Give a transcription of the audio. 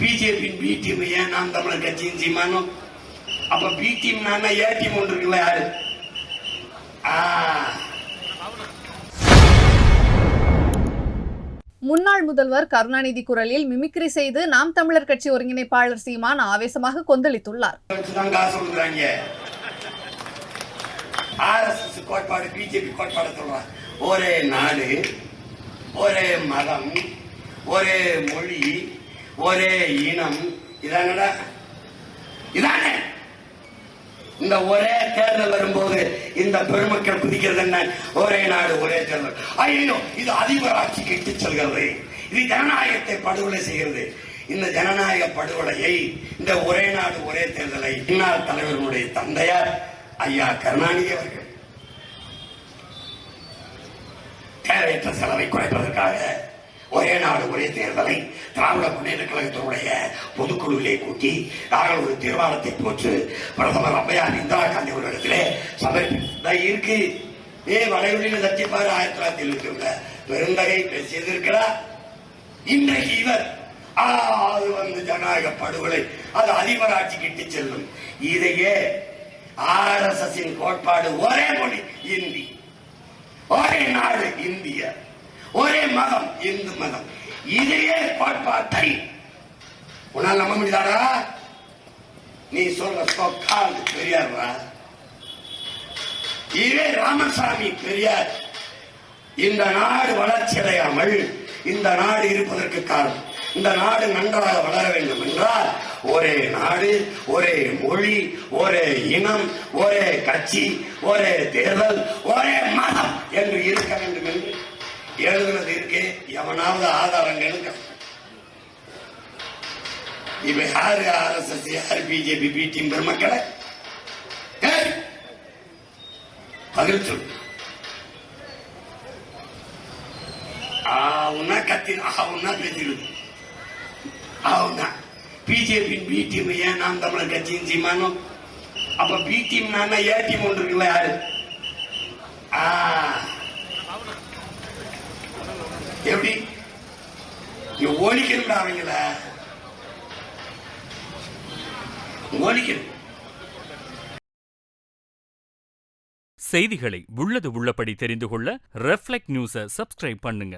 பிஜேபியின் B team ஏன் நாம் தமிழர் கட்சியின் சீமானும் அப்ப பி டீம் நானா ஏ டீம் ஒன்று இருக்குல்ல யாரு? முன்னாள் முதல்வர் கருணாநிதி குரலில் மிமிக்ரி செய்து நாம் தமிழர் கட்சி ஒருங்கிணைப்பாளர் சீமான் ஆவேசமாக கொந்தளித்துள்ளார். கோட்பாடு பிஜேபி கோட்பாடு சொல்றான். ஒரே நாடு, ஒரே மதம், ஒரே மொழி, ஒரே இனம். இதானடா இதானே இந்த ஒரே தேர்தல் வரும்போது இந்த பெருமக்கள் குதிக்கிறது என்ன? ஒரே நாடு ஒரே தேர்தல். ஐயோ, இது அதிபர் ஆட்சிக்கு இட்டு செல்கிறது. இது ஜனநாயகத்தை படுகொலை செய்கிறது. இந்த ஜனநாயக படுகொலையை, இந்த ஒரே நாடு ஒரே தேர்தலை முன்னாள் தலைவர்களுடைய தந்தையார் ஐயா கருணாநிதி அவர்கள் தேவையற்ற செலவை குறைப்பதற்காக ஒரே நாடு ஒரே தேர்தலை திராவிட முன்னேற்ற கழகத்தினுடைய பொதுக்குழுவிலே கூட்டி நாங்கள் ஒரு தீர்மானத்தை போட்டு பிரதமர் அம்மையார் இந்திரா காந்தி அவர்களிடத்திலே சமர்ப்பித்த இருக்கு. வடவெளியில் தட்டிப்பாரு 1971 பெருந்தகை பேசியது இருக்கிறார். இன்றைக்கு இவர் அது ஜனநாயக படுகொலை, அது அதிபர் ஆட்சிக்கு இட்டு செல்லும். இதையே RSS கோட்பாடு ஒரே மொழி இந்தி, ஒரே நாடு இந்திய, ஒரே மதம் இந்து மதம். இதையே கோட்பாட்டை உன்னால் நம்ப முடியாதா? நீ சொல்ற சொக்கால் பெரியார், இதே ராமசாமி பெரியார். இந்த நாடு வளர்ச்சி அடையாமல் இந்த நாடு இருப்பதற்கு காரணம், இந்த நாடு நன்றாக வளர வேண்டும் என்றால் ஒரே நாடு, ஒரே மொழி, ஒரே இனம், ஒரே கட்சி, ஒரே தேர்தல், ஒரே மதம் என்று இருக்க வேண்டும் என்று எழுதுனது இருக்கு. எவனாவது ஆதாரங்கள் இப்ப யாரு RSS, யாரு பிஜேபி பி டீம் பெருமக்களை பதில் சொல்லு. ஆவுன்னா கத்தி, ஆவுன்னா பேசிடுது. ஆவுன்னா பிஜேபியின் பி டீம் ஏன் நாம் தமிழர் கட்சியின் சீமானும் அப்ப பி டீம் நானா ஏ டீம் ஒன்று இருக்குல்ல யாரு? எப்படி ஓடிக்கணும் அவங்கள ஓடிக்கணும். செய்திகளை உள்ளது உள்ளபடி தெரிந்து கொள்ள ரெஃப்ளெக்ட் நியூஸை சப்ஸ்கிரைப் பண்ணுங்க.